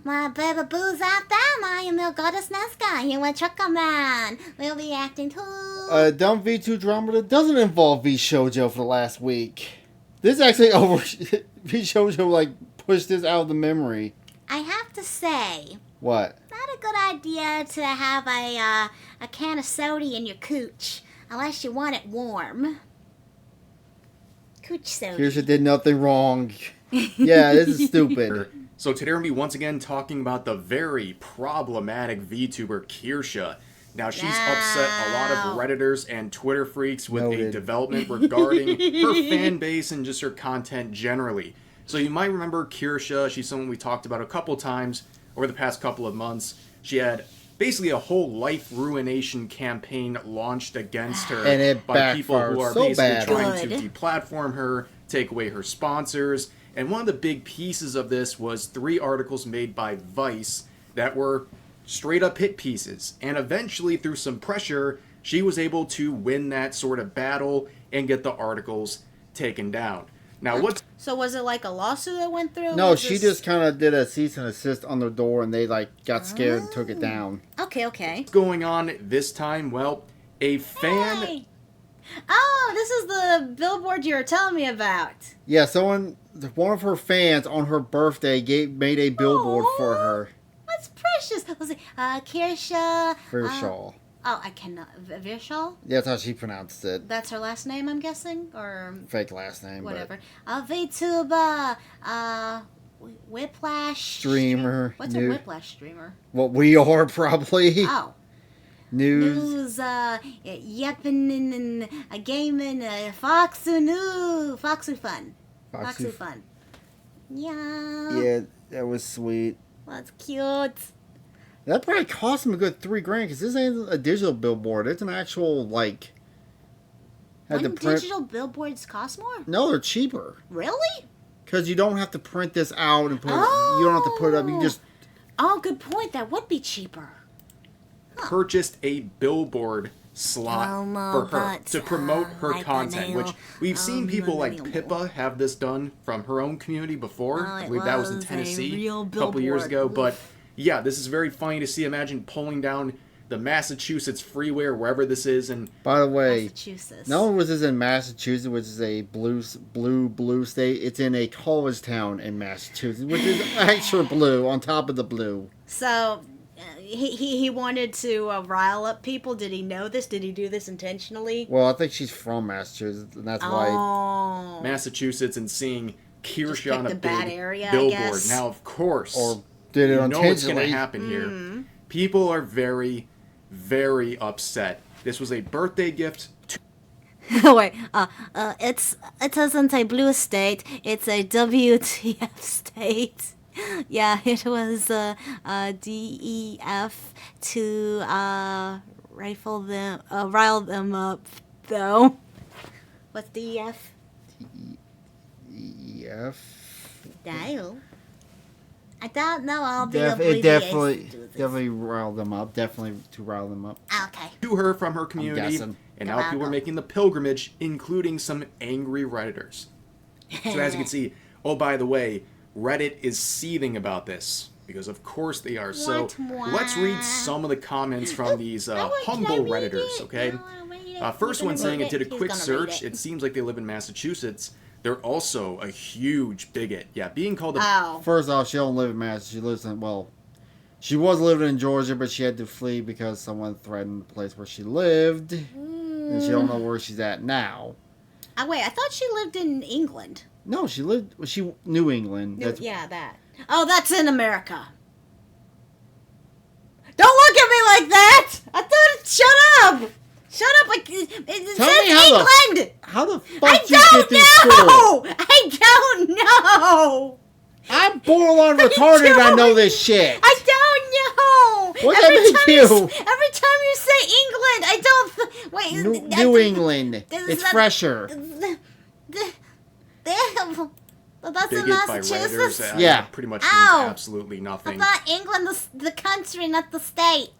my baby boo's out there. I am your goddess Nazca. You want Trucker Man. We'll be acting too. Dumb V2 drama that doesn't involve V Shoujo for the last week. This actually V Shoujo, like, pushed this out of the memory. I have to say... What? Not a good idea to have a can of soda in your cooch. Unless you want it warm. Cooch soda. Kirsche did nothing wrong. Yeah, this is stupid. So today we're going to be once again talking about the very problematic VTuber Kirsche. Now she's upset a lot of Redditors and Twitter freaks with a development regarding her fan base and just her content generally. So you might remember Kirsche. She's someone we talked about a couple times over the past couple of months. She had basically a whole life ruination campaign launched against her and it by people who are basically trying to deplatform her, take away her sponsors. And one of the big pieces of this was 3 articles made by Vice that were straight up hit pieces. And eventually, through some pressure, she was able to win that sort of battle and get the articles taken down. Now, So was it like a lawsuit that went through? No, she just kind of did a cease and desist on the door, and they like got scared and took it down. Okay. What's going on this time? Well, a fan... Hey. Oh, this is the billboard you were telling me about. Yeah, one of her fans on her birthday made a billboard for her. That's precious. Was it Kirsche? Virshal. I cannot. Virshal? Yeah, that's how she pronounced it. That's her last name, I'm guessing? Or fake last name. Whatever. VTuber. Whiplash. Streamer. What's a Whiplash streamer? What we are, probably. Oh. News, yepping and gaming, Foxu Fun. Foxu Fun. Yeah. Yeah, that was sweet. That's cute. That probably cost him a good $3,000 because this ain't a digital billboard. It's an actual like. Digital billboards cost more? No, they're cheaper. Really? Because you don't have to print this out and put. You don't have to put it up. You can just. Oh, good point. That would be cheaper. Purchased a billboard slot for her to promote her content, which we've seen people like Pippa have this done from her own community before. I believe that was in Tennessee a couple years ago. But yeah, this is very funny to see. Imagine pulling down the Massachusetts freeway or wherever this is. And by the way, not only was this in Massachusetts, which is a blue state, it's in a college town in Massachusetts, which is extra blue on top of the blue. So. He wanted to rile up people. Did he know this? Did he do this intentionally? Well, I think she's from Massachusetts, and that's why. Massachusetts and seeing Kirsche on a big area, billboard. Now, of course, or did it intentionally? Know what's going to happen here. People are very, very upset. This was a birthday gift. Wait, it doesn't say blue state. It's a WTF state. Yeah, it was DEF to rile them up, though. What's DEF? DEF? Dial. I don't know all the It definitely riled them up. Definitely to rile them up. Okay. To her from her community, and now people are making the pilgrimage, including some angry Redditors. So as you can see, oh, by the way, Reddit is seething about this, because of course they are. So let's read some of the comments from these humble Redditors, okay? First one saying, it did a quick search. It seems like they live in Massachusetts. They're also a huge bigot. Yeah, being called a... First off, she don't live in Massachusetts. She lives in, well, she was living in Georgia, but she had to flee because someone threatened the place where she lived. And she don't know where she's at now. Wait, I thought she lived in England. No, New England. That. Oh, that's in America. Don't look at me like that! I thought, shut up! Shut up! It says England! How the fuck did you get this school? I don't know! I'm borderline retarded, I know this shit. I don't know! What does that make you? Every time you say England, I don't... Wait... New England. It's fresher. That's in Massachusetts? Yeah. Pretty much means absolutely nothing. I thought England the country, not the state.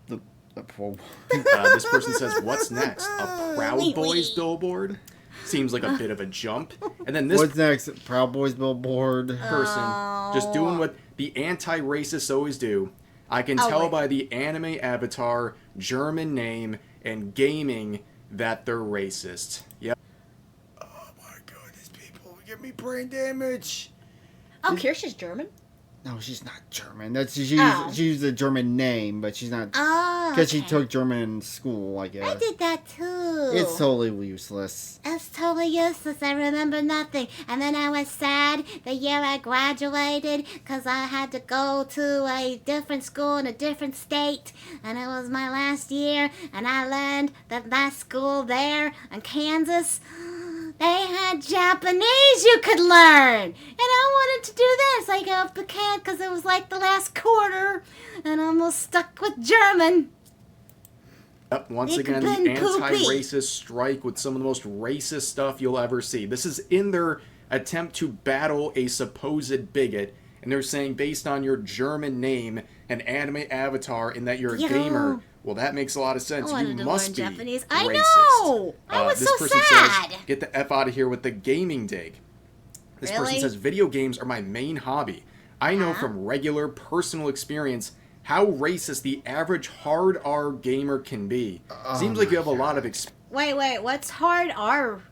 This person says, what's next? A Proud Boys billboard? seems like a bit of a jump. And then this what's next? Proud Boys Billboard person just doing what the anti-racists always do. I can tell by the anime avatar, German name, and gaming that they're racist. Yep. Oh my goodness, people, give me brain damage. Oh, Kirsch is German? No, she's not German. She used a German name, but she's not. Oh, because she took German in school, I guess. I did that too. It's totally useless. It's totally useless. I remember nothing. And then I was sad the year I graduated because I had to go to a different school in a different state. And it was my last year. And I learned that that school there in Kansas, they had Japanese you could learn. And I wanted to do this. I got up the can because it was like the last quarter. And I almost stuck with German. Yep, once again, the anti-racist strike with some of the most racist stuff you'll ever see. This is in their attempt to battle a supposed bigot. And they're saying based on your German name and anime avatar and that you're a gamer, well, that makes a lot of sense. You must be Japanese. racist. I know! I was this so person sad! says, get the F out of here with the gaming dig. This person says, video games are my main hobby. I know from regular personal experience how racist the average hard R gamer can be. Seems like you have a lot of experience. Wait, what's hard R?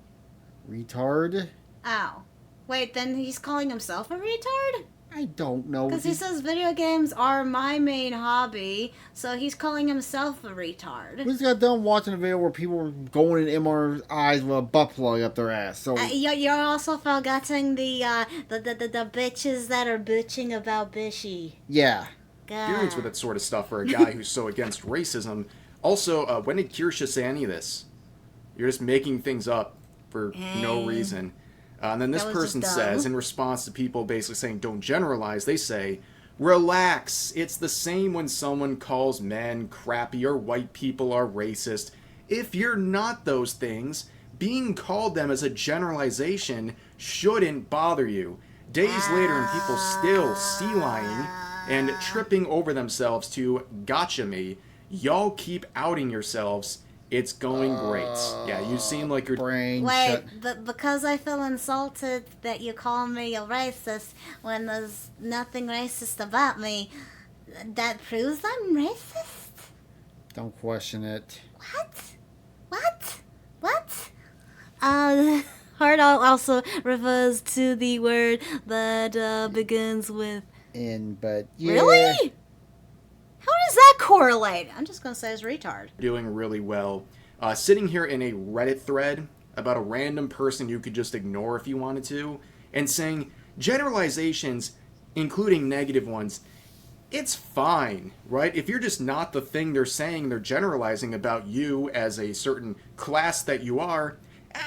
Retard? Oh. Wait, then he's calling himself a retard? I don't know. Because he says video games are my main hobby, so he's calling himself a retard. We just got done watching a video where people were going in MRIs with a butt plug up their ass. So you're also forgetting the bitches that are bitching about Bishy. Yeah. Experience with that sort of stuff for a guy who's so against racism. Also, when did Kirsche say any of this? You're just making things up for no reason. And then this person says, in response to people basically saying, don't generalize, they say, relax. It's the same when someone calls men crappy or white people are racist. If you're not those things, being called them as a generalization shouldn't bother you. Days later, and people still sea-lying and tripping over themselves to gotcha me, y'all keep outing yourselves. It's going great. Yeah, you seem like you're... But because I feel insulted that you call me a racist when there's nothing racist about me, that proves I'm racist? Don't question it. What? Hard also refers to the word that begins with... but yeah. Really? How does that correlate? I'm just going to say it's retard. Doing really well. Sitting here in a Reddit thread about a random person you could just ignore if you wanted to, and saying generalizations, including negative ones, it's fine, right? If you're just not the thing they're saying, they're generalizing about you as a certain class that you are,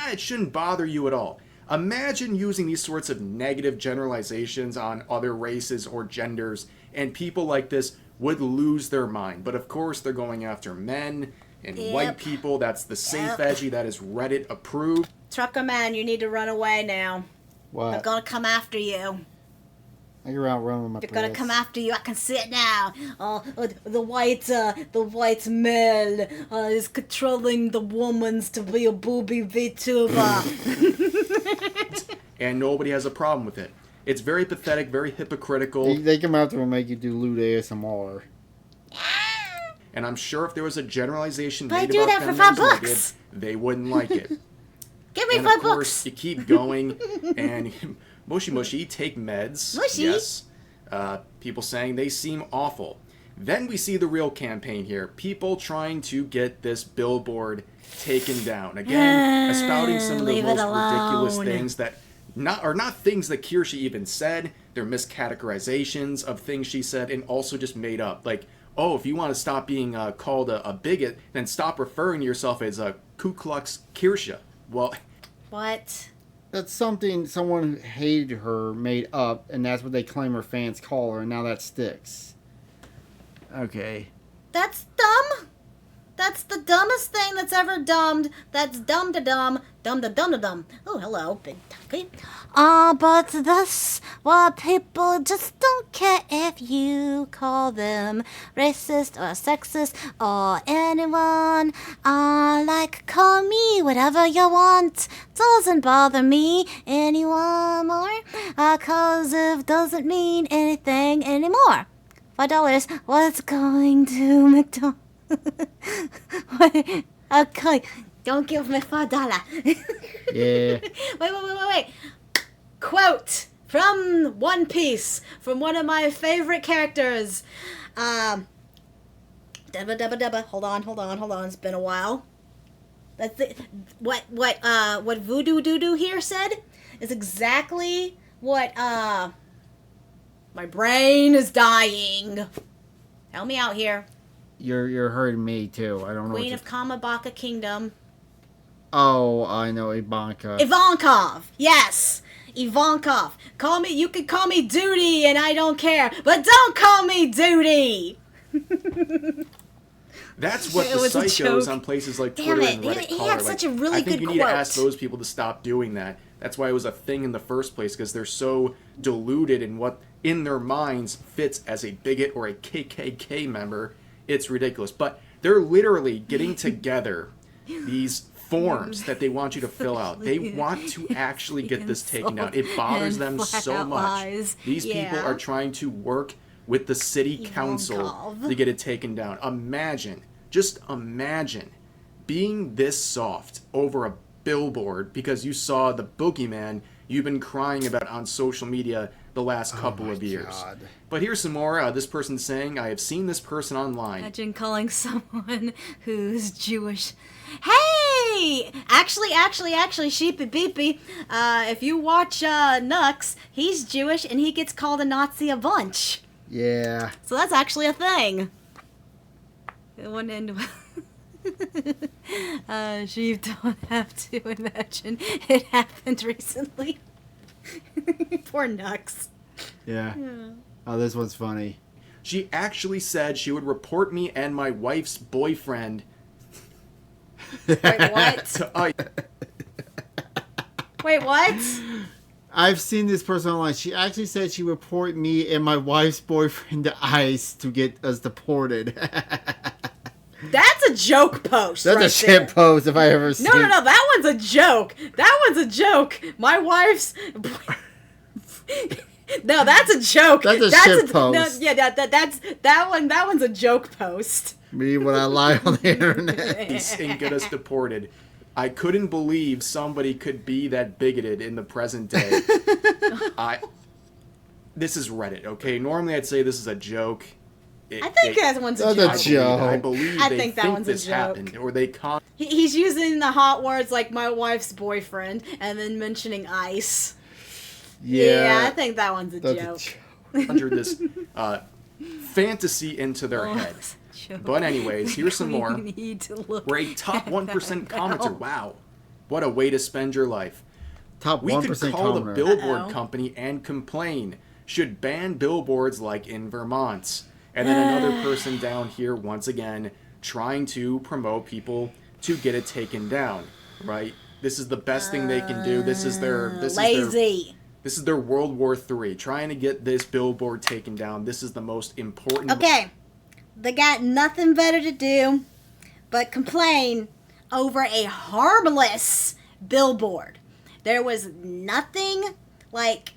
it shouldn't bother you at all. Imagine using these sorts of negative generalizations on other races or genders, and people like this would lose their mind. But of course, they're going after men and white people. That's the safe edgy. That is Reddit approved. Trucker man, you need to run away now. What? They're gonna come after you. You're out running with my They're gonna come after you. I can see it now. The white male is controlling the woman's to be a booby VTuber. And nobody has a problem with it. It's very pathetic, very hypocritical. They come out there and make you do lewd ASMR. And I'm sure if there was a generalization but made about them for $5, they wouldn't like it. Give me and $5. Of course, you keep going, and mushy, take meds. Mushy? Yes. People saying they seem awful. Then we see the real campaign here. People trying to get this billboard taken down. Again, espouting some of the most ridiculous things that are not things that Kirsche even said. They're miscategorizations of things she said and also just made up. Like, oh, if you want to stop being called a bigot, then stop referring to yourself as a Ku Klux Kirsche. Well... What? That's something someone who hated her made up, and that's what they claim her fans call her, and now that sticks. Okay. That's dumb. That's the dumbest thing that's ever dumbed. That's dumb to dumb. Dum-dum-dum-dum-dum. Oh, hello, big turkey. But this, well, people just don't care if you call them racist or sexist or anyone. Like, call me whatever you want. Doesn't bother me anymore. 'Cause it doesn't mean anything anymore. $5. What's going to McDonald's? Okay, don't give me $5. Yeah. Wait. Quote from One Piece, from one of my favorite characters. Dubba. Hold on. It's been a while. That's it. What Voodoo Doo here said is exactly what my brain is dying. Help me out here. You're hurting me too. I don't know. Queen of Kamabaka Kingdom. Oh, I know, Ivanka. Ivankov. Yes. Ivankov. You can call me Duty and I don't care, but don't call me Duty. That's what the psychos on places like Twitter and Reddit he call had it. such a really good I think you need to ask those people to stop doing that. That's why it was a thing in the first place, because they're so deluded in what in their minds fits as a bigot or a KKK member. It's ridiculous. But they're literally getting together these forms that they want you to fill out. They want to actually get this taken down. It bothers them so much. These people are trying to work with the city council to get it taken down. Just imagine being this soft over a billboard because you saw the boogeyman you've been crying about on social media the last couple of years. God. But here's some more. This person saying, I have seen this person online. Imagine calling someone who's Jewish. Hey! Actually, sheepy beepy. If you watch Nux, he's Jewish and he gets called a Nazi a bunch. Yeah. So that's actually a thing. It wouldn't end well. Sheep don't have to imagine it happened recently. Poor Nux. Yeah. Oh, this one's funny. She actually said she would report me and my wife's boyfriend. Wait, what? Wait, what? I've seen this person online. She actually said she would report me and my wife's boyfriend to ICE to get us deported. That's a joke post. That's a shit post if I ever seen. No. That one's a joke. My wife's. No, that's a joke. That's a shit post. No, yeah, that one. That one's a joke post. Me when I lie on the internet. And get us deported. I couldn't believe somebody could be that bigoted in the present day. This is Reddit, okay? Normally I'd say this is a joke. I think that one's a joke. I believe I they think that one's this a joke. happened, or they He's using the hot words like my wife's boyfriend, and then mentioning ICE. Yeah, I think that one's a joke. Conjured this fantasy into their head. But anyways, here's some more. We're a top 1% commenter. Wow. What a way to spend your life. Top 1% We could call commenter. the Billboard company and complain. Should ban billboards like in Vermont. And then another person down here, once again, trying to promote people to get it taken down. Right? This is the best thing they can do. This is their... lazy. This is their World War III. Trying to get this billboard taken down. This is the most important... Okay. They got nothing better to do but complain over a harmless billboard. There was nothing like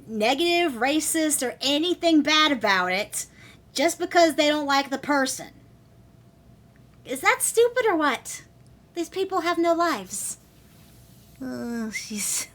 negative, racist, or anything bad about it just because they don't like the person. Is that stupid or what? These people have no lives. Oh, she's...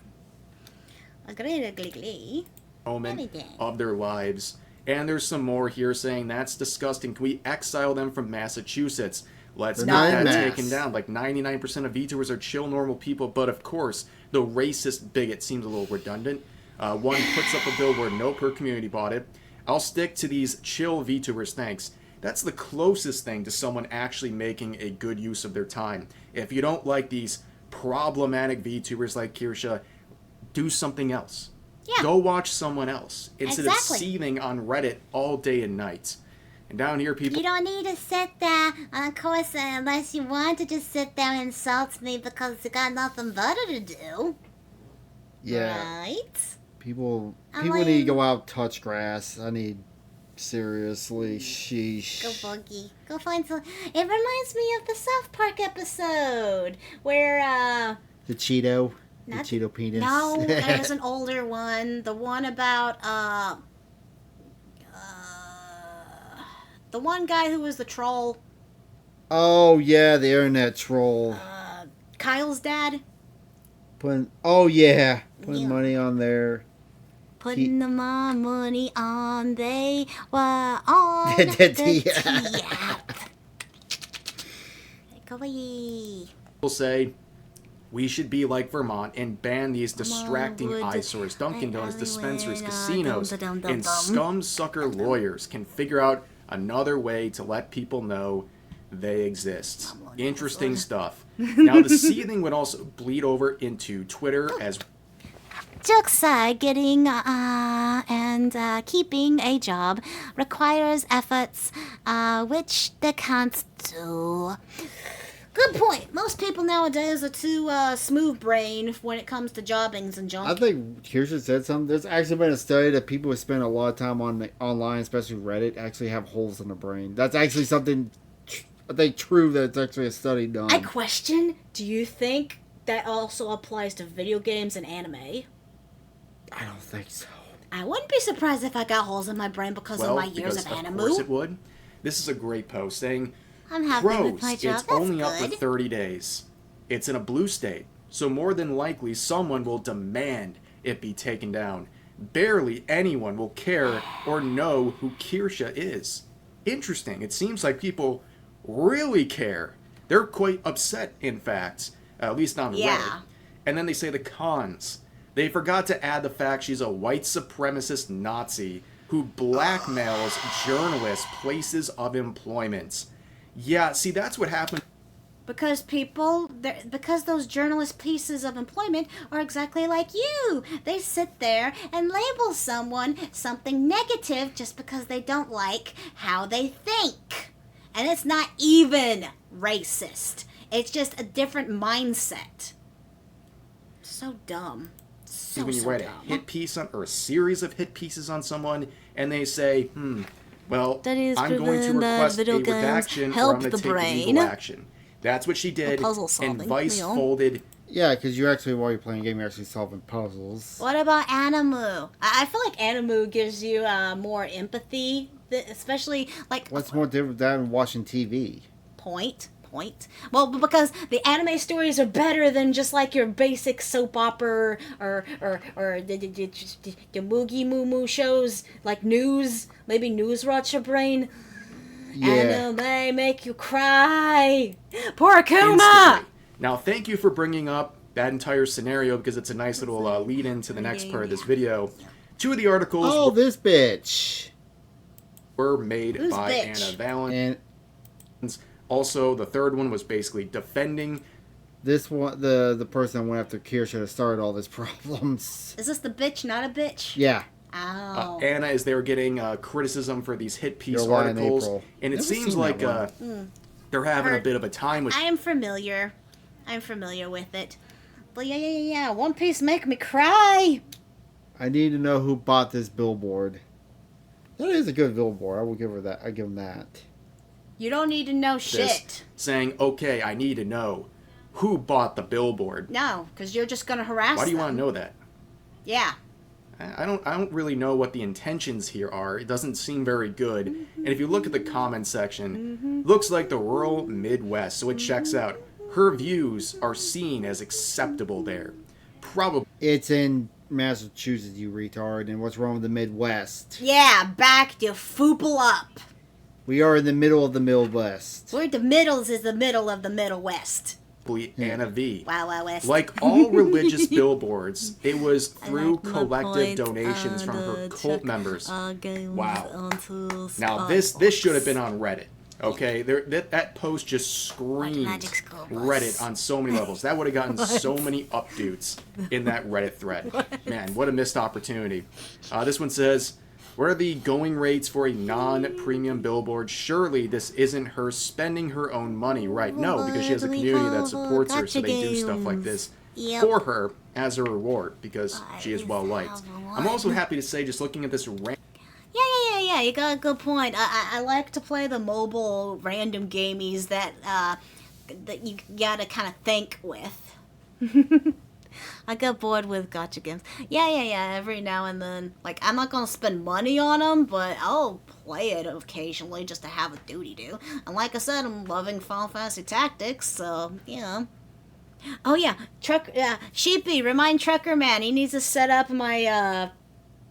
moment of their lives. And there's some more here saying that's disgusting. Can we exile them from Massachusetts? Let's get that taken down. Like 99% of VTubers are chill, normal people, but of course, the racist bigot seems a little redundant. One puts up a billboard, nope, her community bought it. I'll stick to these chill VTubers, thanks. That's the closest thing to someone actually making a good use of their time. If you don't like these problematic VTubers like Kirsche, do something else. Yeah. Go watch someone else instead of seething on Reddit all day and night. And down here, people... You don't need to sit there, of course, unless you want to just sit there and insult me because you got nothing better to do. Yeah. Right? People need to go out, touch grass. Seriously, sheesh. Go Boogie. Go find some... It reminds me of the South Park episode where, The Cheeto? The Cheeto penis? No, there's an older one. The one about, the one guy who was the troll. Oh, yeah, the internet troll. Kyle's dad. Putting money on there. Putting the money on, they were on the tee. Go away. People say we should be like Vermont and ban these distracting eyesores. Dunkin' Donuts dispensaries, casinos, and scum sucker lawyers can figure out another way to let people know they exist. Interesting stuff. Now, the seething would also bleed over into Twitter as... Jokes aside, getting and keeping a job requires efforts, which they can't do. Good point. Most people nowadays are too smooth-brained when it comes to jobbings and junk. I think Kirsche said something. There's actually been a study that people who spend a lot of time online, especially Reddit, actually have holes in the brain. That's actually something, I think, true that it's actually a study done. I question, do you think that also applies to video games and anime? I don't think so. I wouldn't be surprised if I got holes in my brain because of my years of anime. Of course it would. This is a great post saying, I'm happy with my job. It's only up for 30 days. It's in a blue state, so more than likely someone will demand it be taken down. Barely anyone will care or know who Kirsche is. Interesting. It seems like people really care. They're quite upset, in fact, at least on Reddit. And then they say the cons. They forgot to add the fact she's a white supremacist Nazi who blackmails journalists' places of employment. Yeah, see, that's what happened. Because because those journalist pieces of employment are exactly like you. They sit there and label someone something negative just because they don't like how they think. And it's not even racist. It's just a different mindset. So dumb. When you write a hit piece on, or a series of hit pieces on someone, and they say, well, I'm going to request a redaction or I'm going to take legal action. That's what she did, and Vice folded. Yeah, because while you're playing a game, you're actually solving puzzles. What about Animu? I feel like Animu gives you more empathy, especially like... What's more different than watching TV? Point. Well, because the anime stories are better than just like your basic soap opera or the Moogie Moo Moo shows, like news. Maybe news rots your brain. Yeah. Anime make you cry. Poor Akuma! Now, thank you for bringing up that entire scenario because it's a nice little lead into the next part of this video. Two of the articles... Oh, this bitch! ...were made by bitch? Anna Valent. Also, the third one was basically defending... This one, the person that went after Kirsche that started all these problems. Is this the bitch, not a bitch? Yeah. Oh. Anna, as they were getting criticism for these hit piece articles. And it seems like they're having a bit of a time with... I am familiar. I'm familiar with it. But yeah. One Piece make me cry. I need to know who bought this billboard. That is a good billboard. I will give her that. I give him that. You don't need to know shit. Saying, okay, I need to know who bought the billboard. No, because you're just gonna harass them. Why do you want to know that? Yeah. I don't really know what the intentions here are. It doesn't seem very good. And if you look at the comment section, looks like the rural Midwest, so it checks out. Her views are seen as acceptable there. Probably. It's in Massachusetts, you retard, and what's wrong with the Midwest? Yeah, back to foople up. We are in the middle of the Midwest. We're the middles is the middle of the Middle West. Anna V. Wow, West. Like all religious billboards, it was through collective donations from her cult members. Wow. Now this should have been on Reddit. Okay, that post just screamed Reddit on so many levels. That would have gotten so many updates in that Reddit thread. Man, what a missed opportunity. This one says, What are the going rates for a non-premium billboard? Surely this isn't her spending her own money, right? No, because she has a community that supports her, so they do stuff like this for her as a reward, because she is well liked. I'm also happy to say, just looking at this Yeah, you got a good point. I like to play the mobile random gamies that you gotta kind of think with. I got bored with gotcha games. Yeah, every now and then. Like, I'm not gonna spend money on them, but I'll play it occasionally just to have a duty do. And like I said, I'm loving Final Fantasy Tactics, so, you know. Oh yeah, Sheepy, remind Trucker Man, he needs to set up my,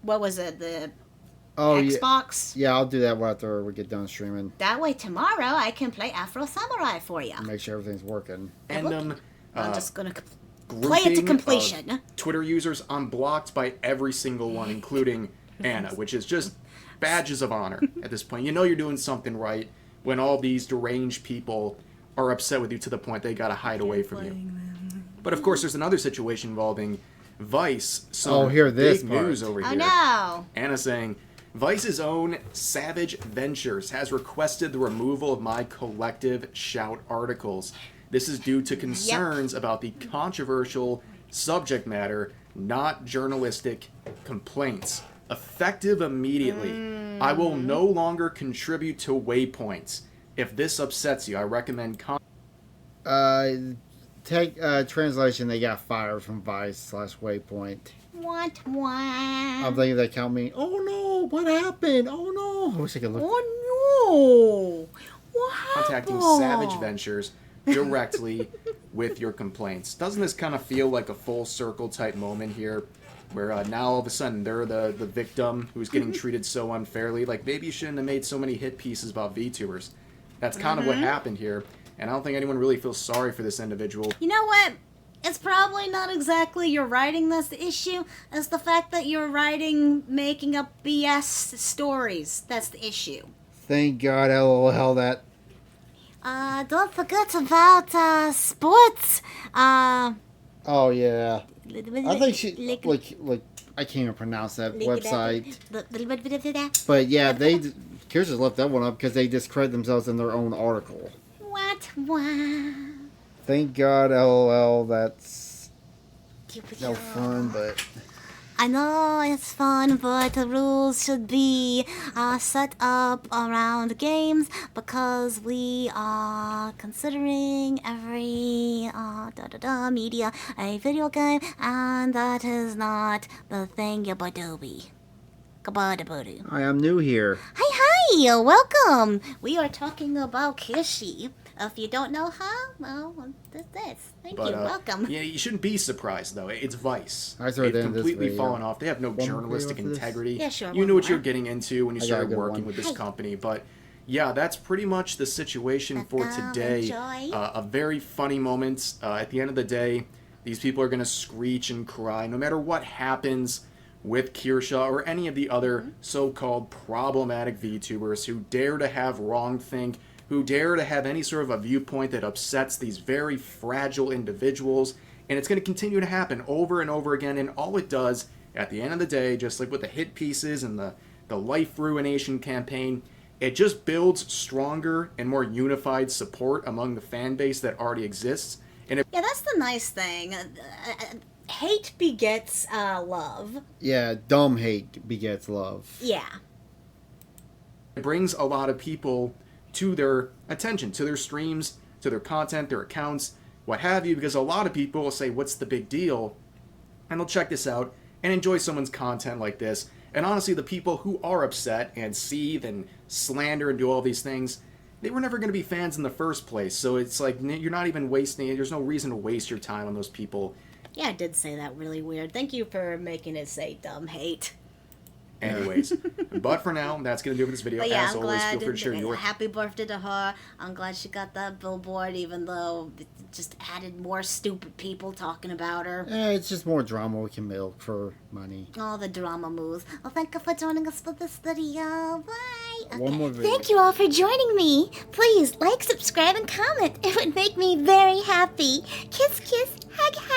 what was it, the Xbox? Yeah, I'll do that after we get done streaming. That way tomorrow I can play Afro Samurai for you. Make sure everything's working. And I'm just gonna play it to completion. Twitter users unblocked by every single one, including Anna, which is just badges of honor at this point. You know you're doing something right when all these deranged people are upset with you to the point they gotta hide away from you. But of course, there's another situation involving Vice. Big news over here. Oh no! Anna saying, Vice's own Savage Ventures has requested the removal of my collective shout articles. This is due to concerns about the controversial subject matter, not journalistic complaints. Effective immediately. I will no longer contribute to Waypoints. If this upsets you, I recommend Translation, they got fired from Vice/Waypoint. What? I'm thinking they count me. Oh no, what happened? Oh no. I wish I could look. Oh no. What happened? contacting Savage Ventures directly with your complaints. Doesn't this kind of feel like a full circle type moment here? Where now all of a sudden they're the victim who's getting treated so unfairly. Like, maybe you shouldn't have made so many hit pieces about VTubers. That's kind of what happened here. And I don't think anyone really feels sorry for this individual. You know what? It's probably not exactly your writing that's the issue. It's the fact that you're making up BS stories. That's the issue. Thank God, LOL, that... Don't forget about, sports. Oh, yeah. I think she... Like, I can't even pronounce that website. But, yeah, Kirsche just left that one up because they discredit themselves in their own article. What? Thank God, LOL, that's no fun, but... I know it's fun, but the rules should be set up around games because we are considering every media a video game, and that is not the thing, Yabadobi. Hi, I'm new here. Hi, welcome. We are talking about Kirsche. If you don't know her, well, this. Thank you. Welcome. Yeah, you shouldn't be surprised, though. It's Vice. They've completely fallen off. They have no journalistic integrity. Yeah, sure. You knew what you were getting into when you started working with this company. But, yeah, that's pretty much the situation for today. A very funny moment. At the end of the day, these people are going to screech and cry no matter what happens with Kirsche or any of the other so-called problematic VTubers who dare to have wrongthink, who dare to have any sort of a viewpoint that upsets these very fragile individuals. And it's going to continue to happen over and over again. And all it does, at the end of the day, just like with the hit pieces and the Life Ruination campaign, it just builds stronger and more unified support among the fan base that already exists. And yeah, that's the nice thing. Hate begets love. Yeah, dumb hate begets love. Yeah. It brings a lot of people to their attention, to their streams, to their content, their accounts, what have you, because a lot of people will say, what's the big deal? And they'll check this out and enjoy someone's content like this. And honestly, the people who are upset and seethe and slander and do all these things, they were never going to be fans in the first place. So it's like, you're not even wasting it. There's no reason to waste your time on those people. Yeah, I did say that really weird. Thank you for making it say dumb hate. Anyways, but for now, that's going to do it for this video. Yeah, as always, feel free to share your... Happy birthday to her. I'm glad she got that billboard, even though it just added more stupid people talking about her. It's just more drama we can milk for money. All the drama moves. Well, thank you for joining us for this video. Bye. Okay. One more video. Thank you all for joining me. Please like, subscribe, and comment. It would make me very happy. Kiss, kiss, hug, hug.